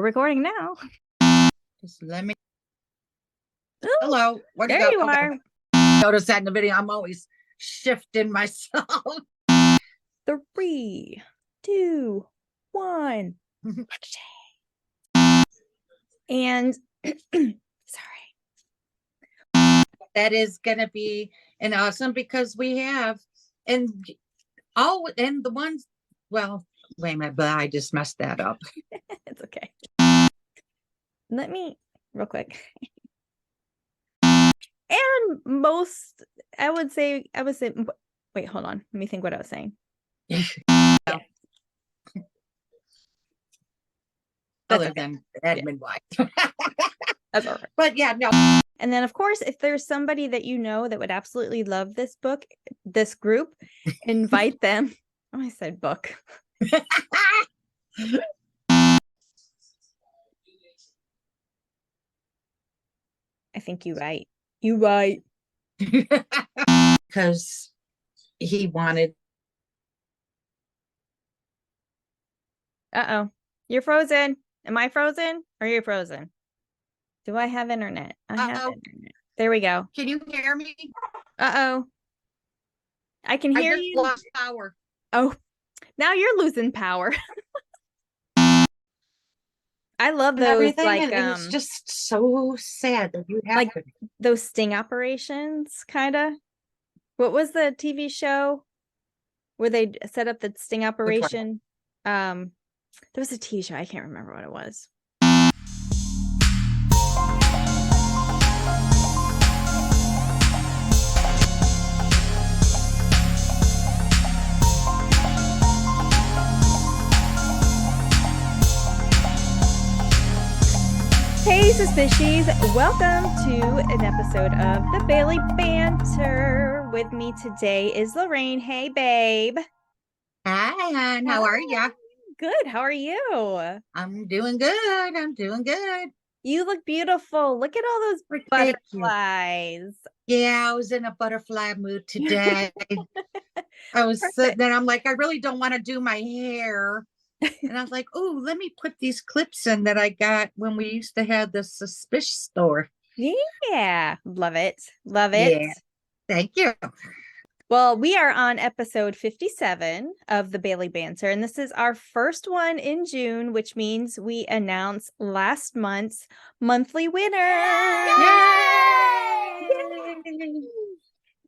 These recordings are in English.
We're recording now. Just let me. Ooh, hello. Where'd there you you go? Okay. are. Notice that in the video. I'm always shifting myself. 3, 2, 1. And sorry. That is gonna be an awesome because we have and the ones. Well, wait a minute, but I just messed that up. It's okay. Let me real quick. And most, I would say, wait, hold on. Let me think what I was saying. Yeah. Other than admin wise. That's all right. But yeah, no. And then, of course, if there's somebody that you know that would absolutely love this book, this group, invite them. Oh, I said book. I think you're right. You're right. Because he wanted. Uh-oh. You're frozen. Am I frozen? Or you're frozen? Do I have internet? I have internet. There we go. Can you hear me? Uh-oh. I can hear you. I just lost power. Oh, now you're losing power. I love those, like, it's just so sad that you have like those sting operations, kind of. What was the TV show where they set up the sting operation? There was a TV show. I can't remember what it was. Hey, Suspishies! Welcome to an episode of the Bailey Banter. With me today is Lorene. Hey, babe. Hi, hon. How are ya? Good. How are you? I'm doing good. I'm doing good. You look beautiful. Look at all those butterflies. Yeah, I was in a butterfly mood today. I was sitting there. I'm like, I really don't want to do my hair. And I was like, oh, let me put these clips in that I got when we used to have the Suspish store. Yeah. Love it. Love it. Yeah. Thank you. Well, we are on episode 57 of the Bailey Banter, and this is our first one in June, which means we announce last month's monthly winner. Yay! Yay!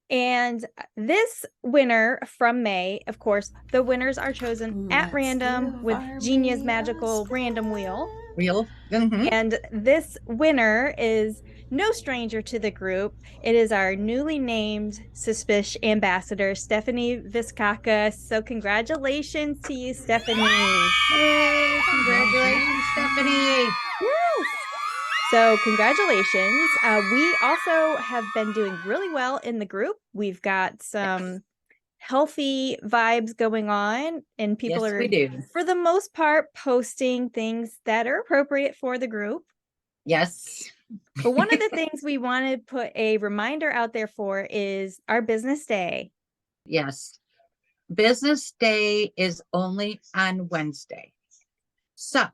And this winner from May, of course, the winners are chosen at random with Genia's magical random wheel. And this winner is no stranger to the group. It is our newly named Suspish ambassador, Stephanie Vizcaca. So congratulations to you, Stephanie. Yay, congratulations, Stephanie. Yes. So congratulations. We also have been doing really well in the group. We've got some healthy vibes going on, and people are, for the most part, posting things that are appropriate for the group. Yes. But one of the things we want to put a reminder out there for is our business day. Yes. Business day is only on Wednesday. So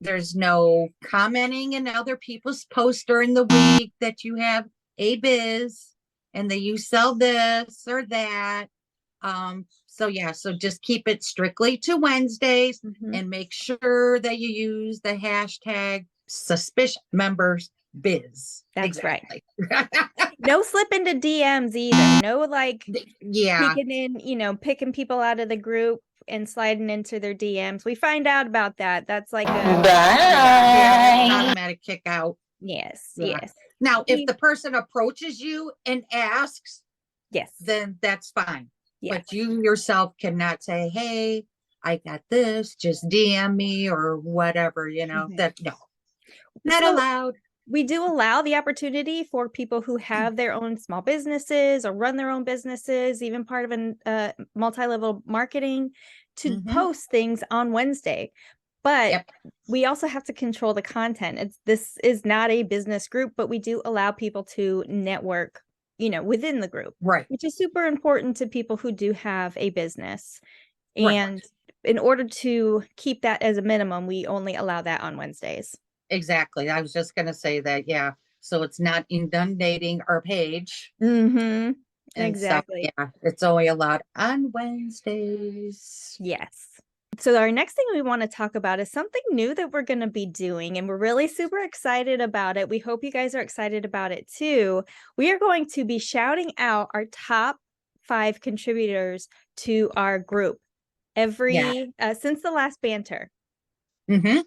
there's no commenting in other people's posts during the week that you have a biz and that you sell this or that. So yeah, so just keep it strictly to Wednesdays and make sure that you use the hashtag Suspish members biz. That's right. No slip into DMs either. No, like, peeking in, picking people out of the group and sliding into their DMs. We find out about that. That's like an automatic kick out. Yes. Now, if the person approaches you and asks, then that's fine. But you yourself cannot say, hey, I got this, just DM me or whatever, that not allowed. We do allow the opportunity for people who have their own small businesses or run their own businesses, even part of a multi-level marketing, to post things on Wednesday. But we also have to control the content. This is not a business group, but we do allow people to network, within the group, right? Which is super important to people who do have a business. And in order to keep that as a minimum, we only allow that on Wednesdays. Exactly. I was just going to say that. Yeah. So it's not inundating our page. Mm-hmm. And Exactly. so, yeah, it's only allowed on Wednesdays. Yes. So our next thing we want to talk about is something new that we're going to be doing, and we're really super excited about it. We hope you guys are excited about it too. We are going to be shouting out our top 5 contributors to our group since the last banter. Mm-hmm.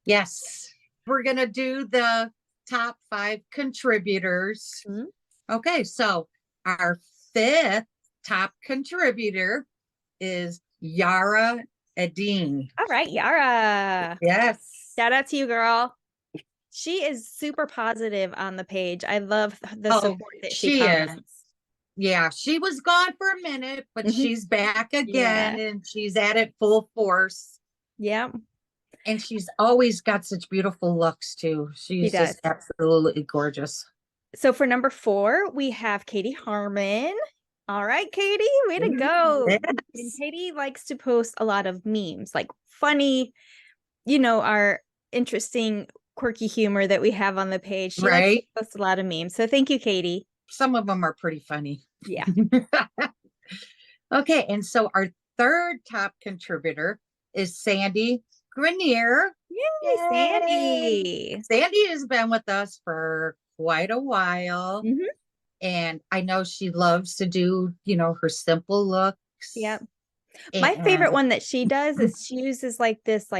Yes. We're going to do the top 5 contributors. Mm-hmm. Okay. So our 5th top contributor is Yara Eddine. All right, Yara. Yes. Shout out to you, girl. She is super positive on the page. I love the support that she comments. Is. Yeah, she was gone for a minute, but she's back again and she's at it full force. Yeah. And she's always got such beautiful looks too. She's just absolutely gorgeous. So for number 4, we have Katy Harman. All right, Katy, way to go. Yes. And Katy likes to post a lot of memes, like funny, our interesting, quirky humor that we have on the page. She likes to post a lot of memes. So thank you, Katy. Some of them are pretty funny. Yeah. Okay. And so our 3rd top contributor is Sandie Grenier. Yay, Sandie. Sandie has been with us for quite a while. Mm-hmm. And I know she loves to do, her simple looks. Yep. My favorite one that she does is she uses this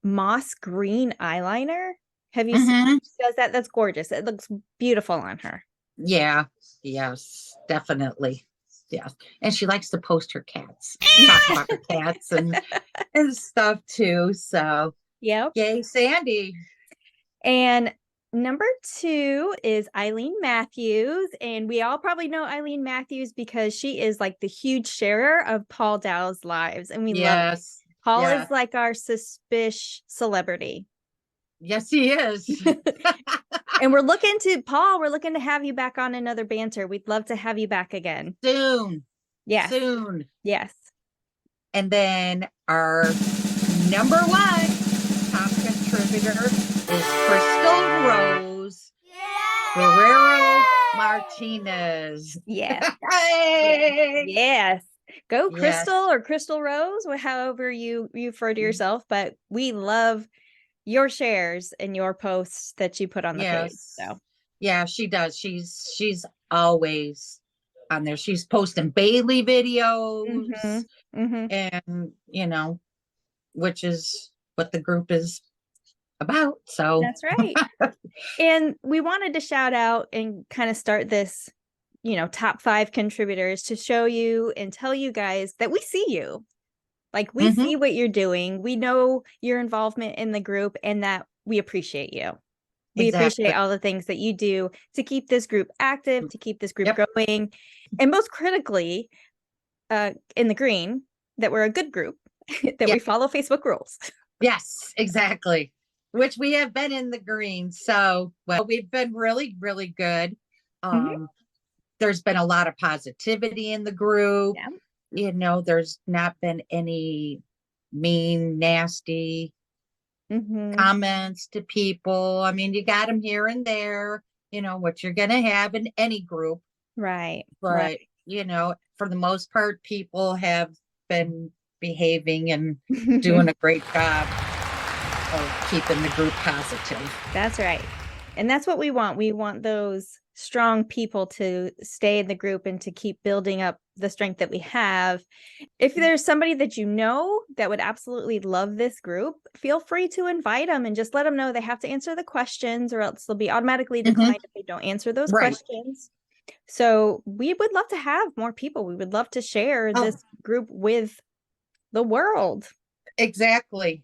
moss green eyeliner. Have you seen she does that? That's gorgeous. It looks beautiful on her. Yeah. Yes, definitely. Yeah. And she likes to post her cats. Talk about her cats and stuff too. So yeah. Yay, Sandie. And number 2 is Eileen Mathews. And we all probably know Eileen Mathews because she is the huge sharer of Paul Dow's lives. And we love it. Paul is our Suspish celebrity. Yes, he is. And we're looking to have you back on another banter. We'd love to have you back again. Soon. Yes. Soon. Yes. And then our number 1 top contributor is CrystalRose. Guerrero Martinez. Yes. Hey! Yes. Go Crystal or CrystalRose, however you refer to yourself. But we love your shares and your posts that you put on the page. So yeah, she does. She's always on there. She's posting Bailey videos and which is what the group is about. So that's right. And we wanted to shout out and kind of start this, top 5 contributors to show you and tell you guys that we see you. We see what you're doing. We know your involvement in the group and that we appreciate you. We appreciate all the things that you do to keep this group active, to keep this group going. And most critically, in the green, that we're a good group, that we follow Facebook rules. Yes, exactly. Which we have been in the green. So, we've been really, really good. There's been a lot of positivity in the group. Yeah. There's not been any mean, nasty comments to people. I mean, you got them here and there, what you're going to have in any group. Right. But, for the most part, people have been behaving and doing a great job of keeping the group positive. That's right. And that's what we want. We want those strong people to stay in the group and to keep building up the strength that we have. If there's somebody that that would absolutely love this group, feel free to invite them and just let them know they have to answer the questions or else they'll be automatically declined if they don't answer those questions. So we would love to have more people. We would love to share this group with the world. Exactly.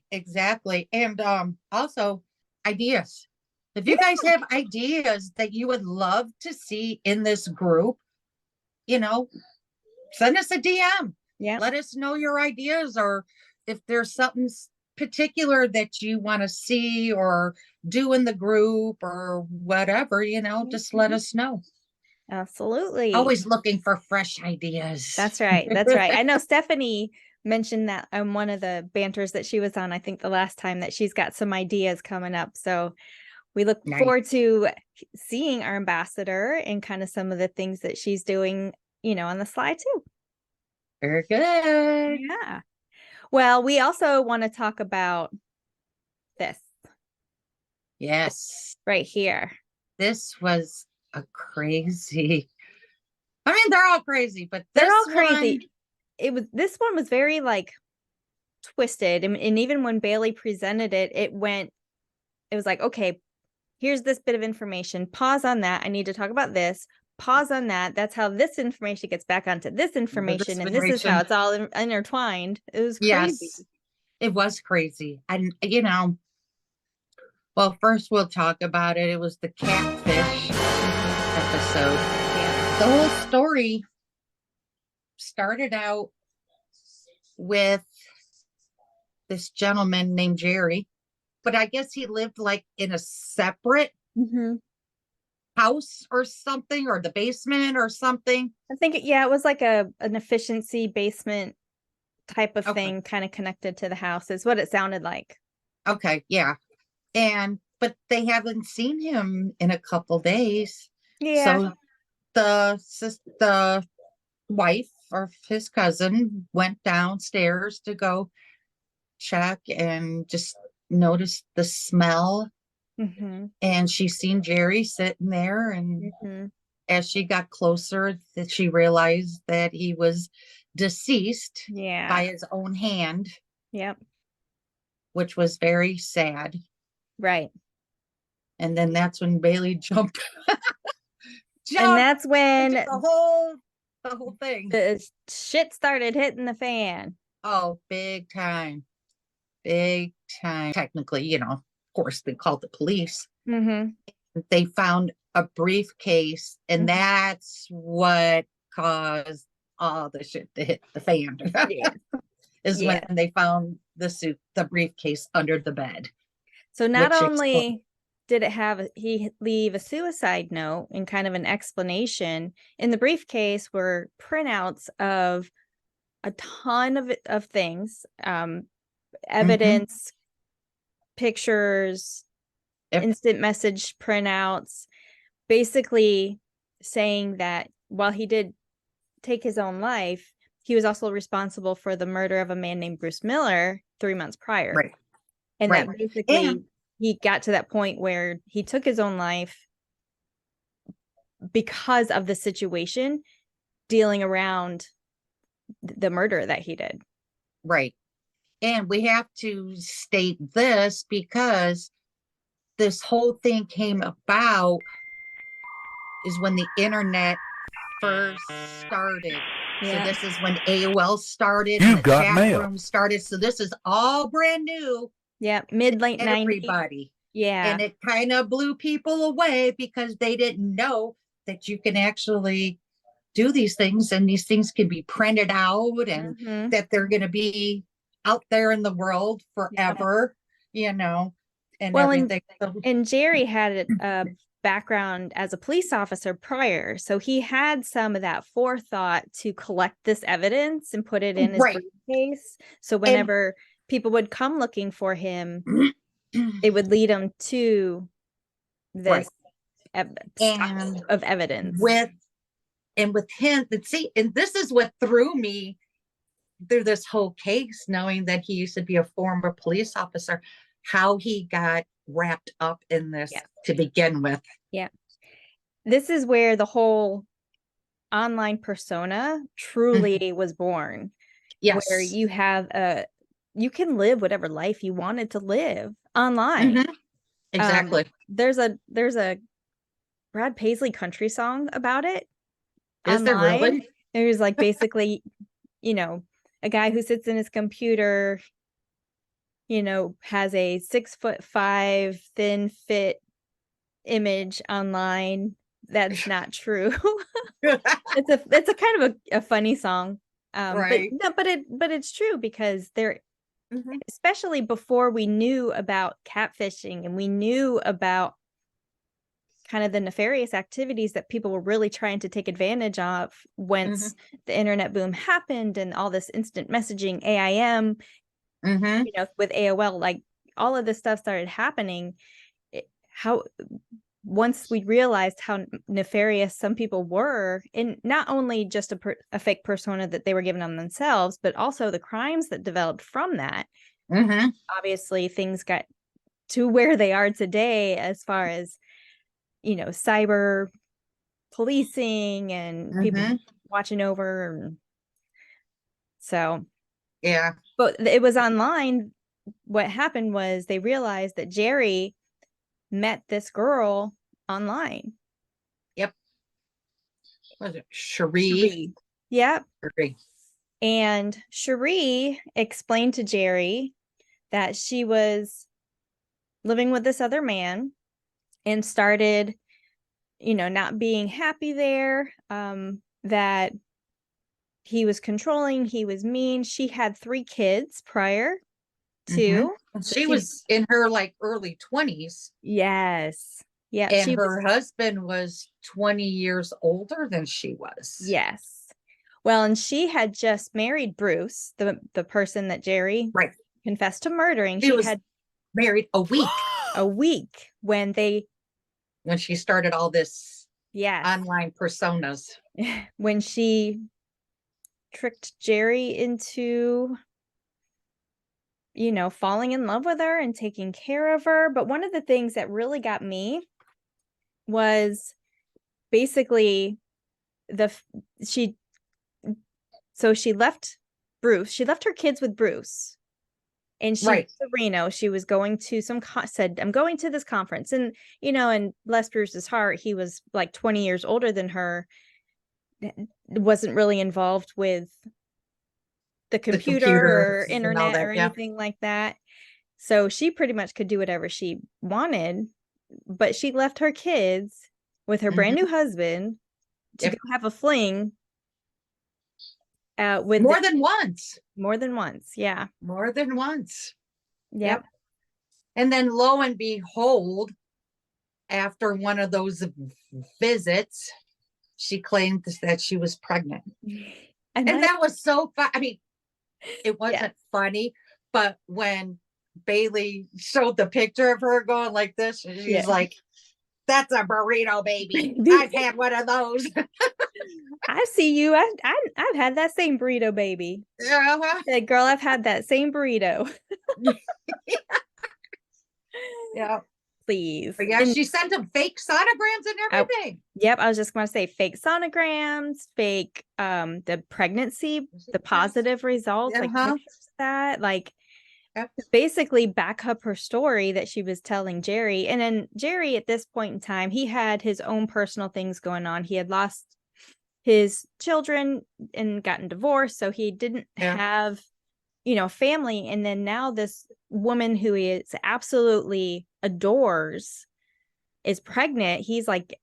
And also ideas. If you guys have ideas that you would love to see in this group, send us a DM. Yeah. Let us know your ideas, or if there's something particular that you want to see or do in the group or whatever, just let us know. Absolutely. Always looking for fresh ideas. That's right. I know Stephanie mentioned that on one of the banters that she was on, I think the last time, that she's got some ideas coming up. So we look forward to seeing our ambassador and kind of some of the things that she's doing, on the slide too. Very good. Yeah. Well, we also want to talk about this. Yes. Right here. This was a crazy. I mean, they're all crazy, but they're all crazy. This one was very like twisted. And even when Bailey presented it, it was like, okay, here's this bit of information. Pause on that. I need to talk about this. Pause on that. That's how this information gets back onto this information. And this is how it's all intertwined. It was crazy. Yes, it was crazy. And, well, first we'll talk about it. It was the catfish episode. Yeah. The whole story started out with this gentleman named Jerry, but I guess he lived like in a separate house or something, or the basement or something. I think, it was like an efficiency basement type of thing, kind of connected to the house is what it sounded like. Okay, yeah. But they haven't seen him in a couple days. Yeah. So the wife or his cousin went downstairs to go check and just noticed the smell. And she seen Jerry sitting there, and as she got closer, that she realized that he was deceased by his own hand. Yep. Which was very sad. Right. And then that's when Bailey jumped. And that's when the whole thing. The shit started hitting the fan. Oh, big time. Big time. Technically, of course, they called the police. They found a briefcase, and that's what caused all the shit to hit the fan. When they found the briefcase under the bed. So not only did he leave a suicide note and kind of an explanation, in the briefcase were printouts of a ton of things, evidence, pictures, instant message printouts, basically saying that while he did take his own life, he was also responsible for the murder of a man named Bruce Miller 3 months prior. Right. And that basically he got to that point where he took his own life because of the situation dealing around the murder that he did. Right. And we have to state this because this whole thing came about is when the internet first started. So this is when AOL started. You and got the chat mail. room started. So this is all brand new. Yeah, mid-late 90s. Everybody. Yeah. And it kind of blew people away because they didn't know that you can actually do these things, and these things can be printed out, and that they're going to be out there in the world forever, and everything. And Jerry had a background as a police officer prior, so he had some of that forethought to collect this evidence and put it in his briefcase. So whenever people would come looking for him, it would lead them to this stock of evidence. With him, and this is what threw me through this whole case, knowing that he used to be a former police officer, how he got wrapped up in this to begin with. Yeah. This is where the whole online persona truly was born. Yes. Where you can live whatever life you wanted to live online. Exactly. There's a Brad Paisley country song about it. Is there really? There's like basically, a guy who sits in his computer, has a 6'5" thin fit image online. That's not true. It's a kind of a funny song. Right. But it's true because especially before we knew about catfishing and we knew about kind of the nefarious activities that people were really trying to take advantage of once the internet boom happened and all this instant messaging, AIM, with AOL, like all of this stuff started happening. Once we realized how nefarious some people were, and not only just a fake persona that they were given on themselves, but also the crimes that developed from that. Obviously, things got to where they are today as far as, cyber policing and people watching over. And so, yeah. But it was online. What happened was they realized that Jerry met this girl online. Yep. Was it Cherie? Yep. Cherie. And Cherie explained to Jerry that she was living with this other man and started, not being happy there, that he was controlling, he was mean. She had 3 kids prior to. She was in her like early 20s. Yes. Yeah. And her husband was 20 years older than she was. Yes. Well, and she had just married Bruce, the person that Jerry confessed to murdering. She had married a week when she started all this online personas. When she tricked Jerry into falling in love with her and taking care of her. But one of the things that really got me was basically she left Bruce. She left her kids with Bruce. And she went to Reno. She was going to said, I'm going to this conference. And, and bless Bruce's heart, he was like 20 years older than her. Wasn't really involved with the computer or internet or anything like that. So she pretty much could do whatever she wanted, but she left her kids with her brand new husband to go have a fling with more than once. Yeah. More than once. Yep. And then lo and behold, after one of those visits, she claimed that she was pregnant. And that was so fun. I mean, it wasn't funny, but when Bailey showed the picture of her going like this, she's like, that's a burrito baby. I've had one of those. I see you. I've had that same burrito baby. Said, girl, I've had that same burrito. Yeah. Please. But yeah, she sent them fake sonograms and everything. I was just going to say fake sonograms, fake the pregnancy, the positive results, like that, like basically back up her story that she was telling Jerry. And then Jerry, at this point in time, he had his own personal things going on. He had lost his children and gotten divorced, so he didn't have family. And then now this woman who he is absolutely adores is pregnant. He's like,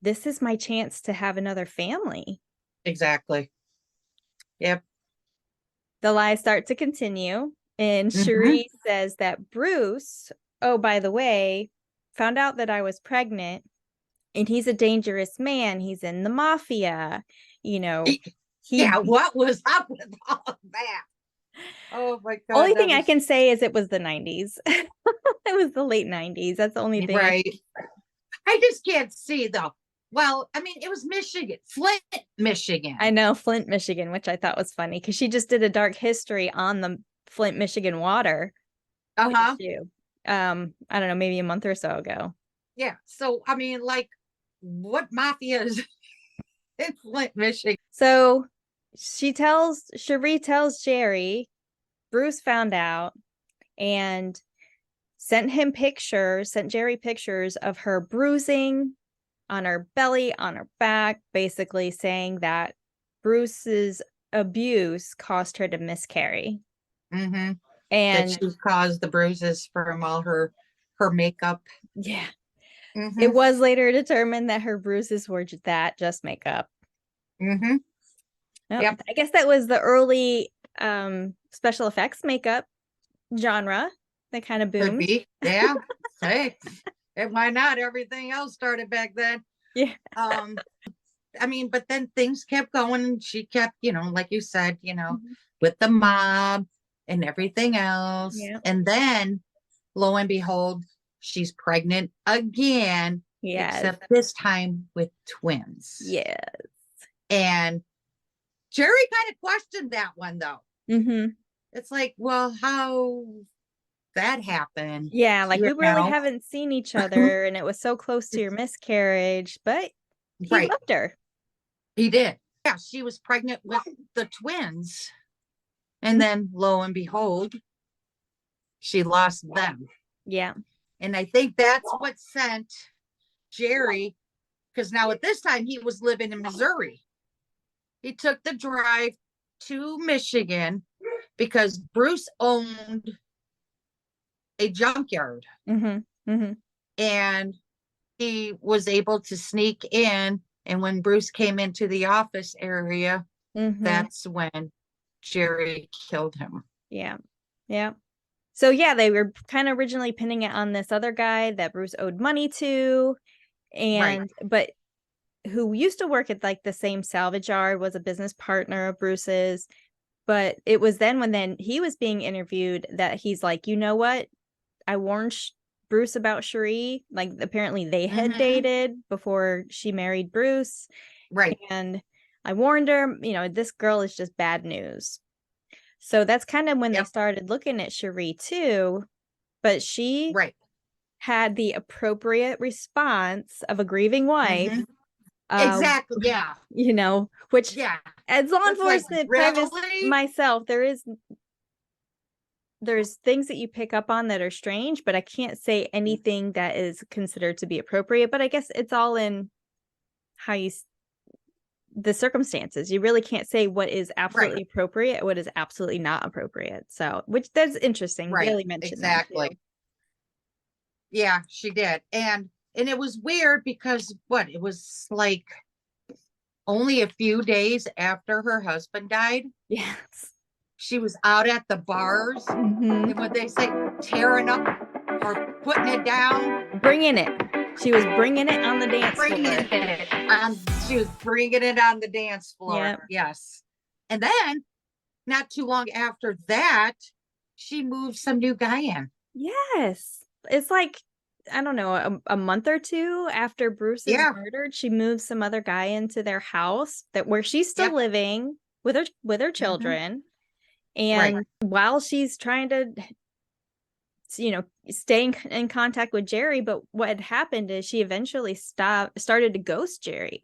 this is my chance to have another family. Exactly. Yep. The lies start to continue, and Cherie says that Bruce, oh, by the way, found out that I was pregnant, and he's a dangerous man. He's in the mafia, what was up with all of that? Oh my God. Only thing I can say is it was the 90s. It was the late 90s. That's the only thing. Right. I just can't see though. Well, I mean, it was Flint, Michigan. I know, Flint, Michigan, which I thought was funny because she just did a dark history on the Flint, Michigan water issue. I don't know, maybe a month or so ago. Yeah. So, I mean, like, what mafia is in Flint, Michigan? So Cherie tells Jerry, Bruce found out and sent Jerry pictures of her bruising on her belly, on her back, basically saying that Bruce's abuse caused her to miscarry. And that she caused the bruises from all her makeup. Yeah. It was later determined that her bruises were just makeup. Yep. I guess that was the early special effects makeup genre that kind of boomed. Yeah. Hey, And why not? Everything else started back then. Yeah. I mean, but then things kept going and she kept, like you said, Mhm. with the mob and everything else. Yeah. And then lo and behold, she's pregnant again, Yes. except this time with twins. Yes. And Jerry kind of questioned that one though. Mm-hmm. It's like, well, how that happened? Yeah, like we really haven't seen each other, and it was so close to your miscarriage, but he loved her. He did. Yeah, she was pregnant with the twins. And then lo and behold, she lost them. Yeah. And I think that's what sent Jerry, because now at this time he was living in Missouri. He took the drive to Michigan because Bruce owned a junkyard. Mm-hmm. Mm-hmm. And he was able to sneak in. And when Bruce came into the office area, that's when Jerry killed him. Yeah. Yeah. So yeah, they were kind of originally pinning it on this other guy that Bruce owed money to, and but who used to work at like the same salvage yard, was a business partner of Bruce's. But it was then he was being interviewed that he's like, you know what? I warned Bruce about Cherie. Like apparently they had dated before she married Bruce. Right. And I warned her, this girl is just bad news. So that's kind of when they started looking at Cherie too. But she had the appropriate response of a grieving wife. Exactly. Yeah. Which as law enforcement preface myself, there's things that you pick up on that are strange, but I can't say anything that is considered to be appropriate. But I guess it's all in how the circumstances. You really can't say what is absolutely appropriate, what is absolutely not appropriate. So, which that's interesting. Bailey mentioned exactly. Yeah, she did. And it was weird because it was like only a few days after her husband died. Yes. She was out at the bars, and what they say, tearing up or putting it down. Bringing it. She was bringing it on the dance floor. She was bringing it on the dance floor. Yep. Yes. And then, not too long after that, she moved some new guy in. Yes. It's like, I don't know, a month or two after Bruce is murdered, she moves some other guy into their house where she's still living with her children. And while she's trying to, stay in contact with Jerry, but what had happened is she eventually started to ghost Jerry.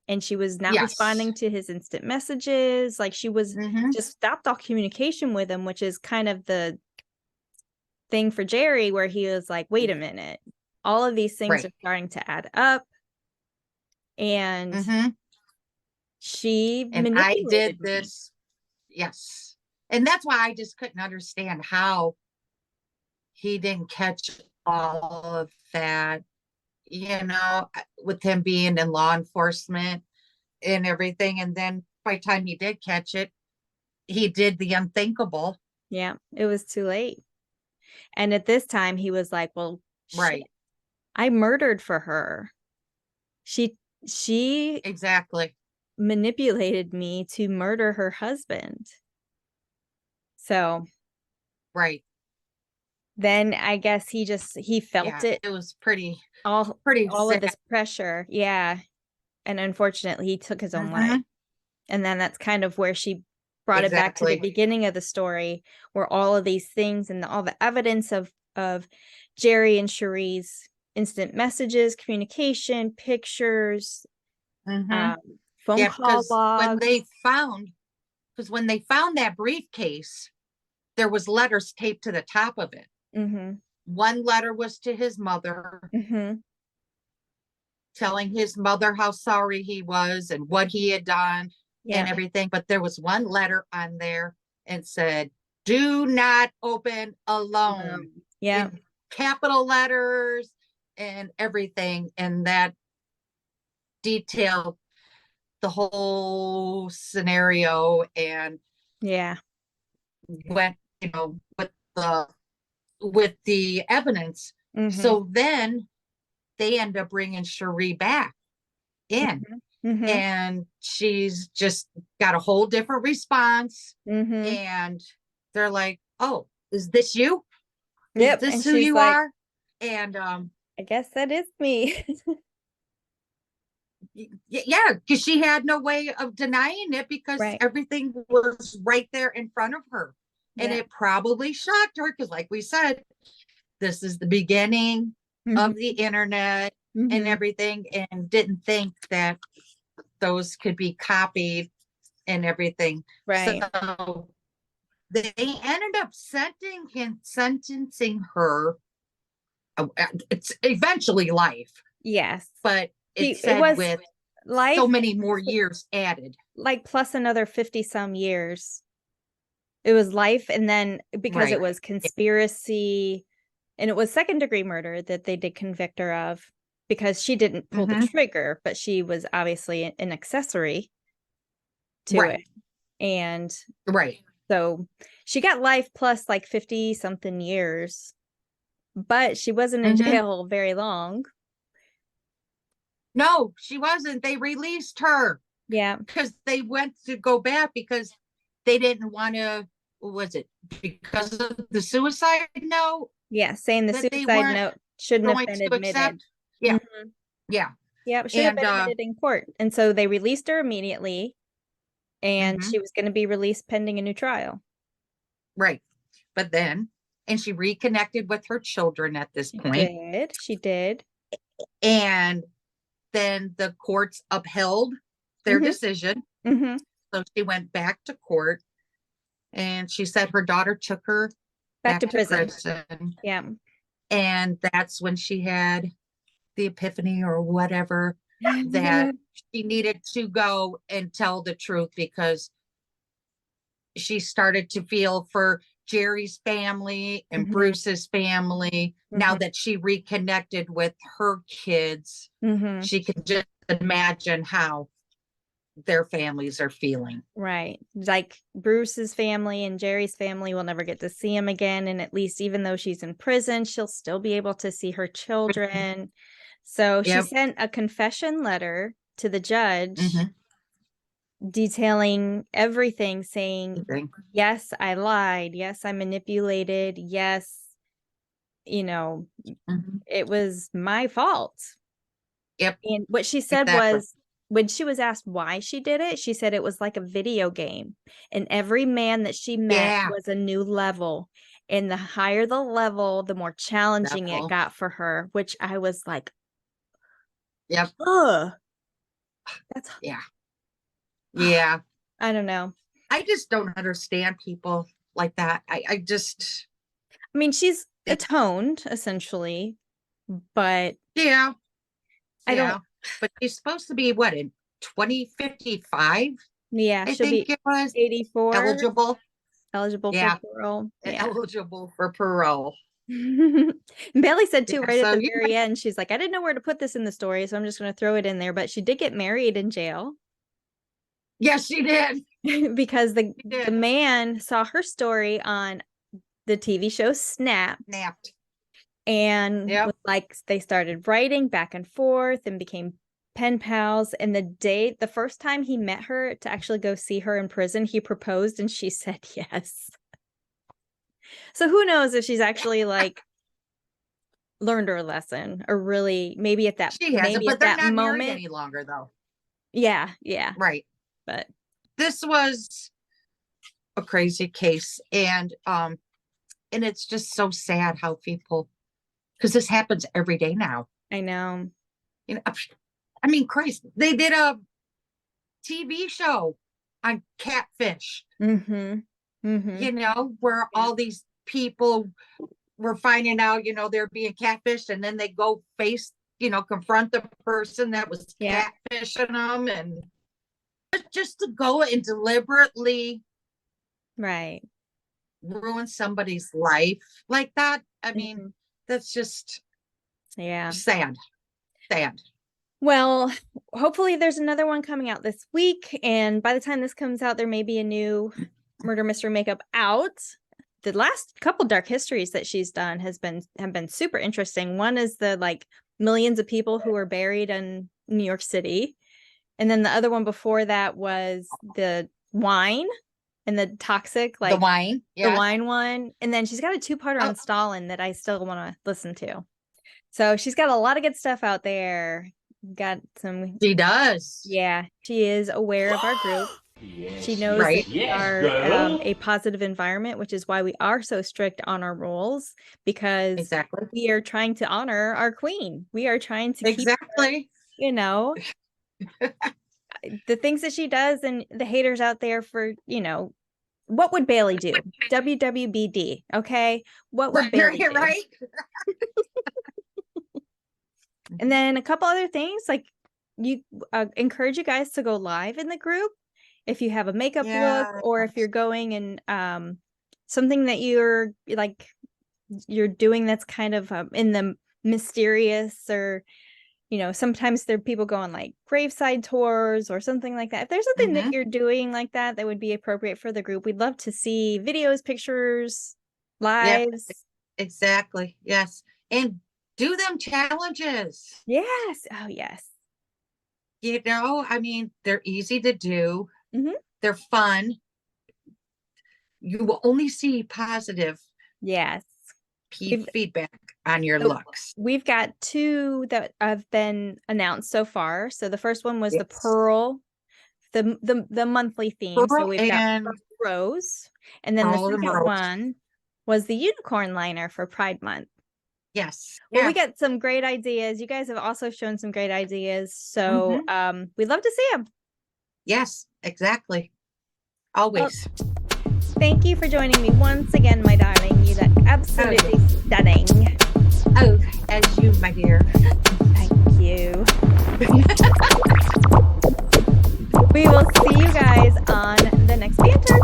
And she was not responding to his instant messages. Like she was just stopped all communication with him, which is kind of the thing for Jerry, where he was like, wait a minute, all of these things are starting to add up. And I did this. Yes. And that's why I just couldn't understand how he didn't catch all of that, with him being in law enforcement and everything. And then by the time he did catch it, he did the unthinkable. Yeah, it was too late. And at this time he was like, well, shit, I murdered for her. She exactly manipulated me to murder her husband. So then I guess he felt it. It was pretty all of this pressure. Yeah. And unfortunately he took his own life. And then that's kind of where she brought it back to the beginning of the story, where all of these things and all the evidence of Jerry and Cherie's instant messages, communication, pictures, phone call logs. When they found that briefcase, there was letters taped to the top of it. One letter was to his mother, telling his mother how sorry he was and what he had done and everything. But there was one letter on there and said, do not open alone. In capital letters and everything. And that detailed the whole scenario and went, with the evidence So then they end up bringing Cherie back in. And she's just got a whole different response. And they're like, oh, is this you? Is this who you are? And I guess that is me. yeah, because she had no way of denying it because everything was right there in front of her. And it probably shocked her because, like we said, this is the beginning of the internet and everything, and didn't think that those could be copied and everything. So they ended up sentencing her. It's eventually life. Yes. But it was with life, so many more years added. Like plus another 50 some years. It was life, and then because it was conspiracy, and it was second-degree murder that they did convict her of, because she didn't pull the trigger, but she was obviously an accessory to it. And so she got life plus like 50 something years, but she wasn't in jail very long. No, she wasn't. They released her. Yeah. Because they went to go back because they didn't want to, what was it? Because of the suicide note? Yeah, saying the suicide note shouldn't have been admitted. Yeah. Yeah. Yeah, it should have been admitted in court. And so they released her immediately, and she was going to be released pending a new trial. Right. But then, and she reconnected with her children at this point. She did. And then the courts upheld their decision. So she went back to court, and she said her daughter took her back to prison. Yeah. And that's when she had the epiphany or whatever that she needed to go and tell the truth, because she started to feel for Jerry's family and Bruce's family. Now that she reconnected with her kids, she could just imagine how their families are feeling. Right. Like Bruce's family and Jerry's family will never get to see him again. And at least even though she's in prison, she'll still be able to see her children. So she sent a confession letter to the judge detailing everything, saying, yes, I lied. Yes, I manipulated. Yes, you know, it was my fault. Yep. And what she said was, when she was asked why she did it, she said it was like a video game, and every man that she met was a new level. And the higher the level, the more challenging it got for her, which I was like, yep. That's yeah. I don't know. I just don't understand people like that. I mean, she's atoned essentially, but I don't. But she's supposed to be what, in 2055? Yeah, I think it was 84. Eligible for parole. Eligible for parole. Bailey said too, right at the very end, she's like, I didn't know where to put this in the story, so I'm just going to throw it in there. But she did get married in jail. Yes, she did. Because the man saw her story on the TV show Snapped. And was like, they started writing back and forth and became pen pals. And the first time he met her to actually go see her in prison, he proposed and she said yes. So who knows if she's actually like learned her lesson, or really maybe at that she hasn't, maybe but at they're that not moment married any longer though. Yeah. Right. But this was a crazy case, and it's just so sad how people, because this happens every day now. I know. You know, I mean, Christ, they did a TV show on catfish. You know, where all these people were finding out, you know, they're being catfished, and then they go confront the person that was catfishing them, and just to go and deliberately ruin somebody's life like that. I mean, that's just sad. Well, hopefully there's another one coming out this week, and by the time this comes out, there may be a new murder mystery makeup out the last couple dark histories that she's done have been super interesting. One is the like millions of people who were buried in New York City. And then the other one before that was the wine and the toxic, like the wine, the wine one. And then she's got a 2-parter on Stalin that I still want to listen to. So she's got a lot of good stuff out there. Got some. She does. Yeah, she is aware of our group. Yes, she knows that we are a positive environment, which is why we are so strict on our rules, because we are trying to honor our queen. We are trying to keep her, you know, the things that she does, and the haters out there for, you know, what would Bailey do? WWBD. Okay. What would Bailey do? Right. And then a couple other things, like you encourage you guys to go live in the group if you have a makeup look, or if you're going and something that you're doing that's kind of in the mysterious, or you know, sometimes there are people going like graveside tours or something like that. If there's something that you're doing like that would be appropriate for the group, we'd love to see videos, pictures, lives. Yep, exactly. Yes. And do them challenges. Yes. Oh, yes. You know, I mean, they're easy to do. They're fun. You will only see positive feedback on your looks. We've got 2 that have been announced so far. So the first one was the Pearl, the monthly theme. So we've got Rose, and then the second one was the unicorn liner for Pride Month. Yes. Well, we got some great ideas. You guys have also shown some great ideas. So we'd love to see them. Yes, exactly. Always. Well, thank you for joining me once again, my darling. You look absolutely stunning. Oh, as you, my dear. Thank you. We will see you guys on the next Banter.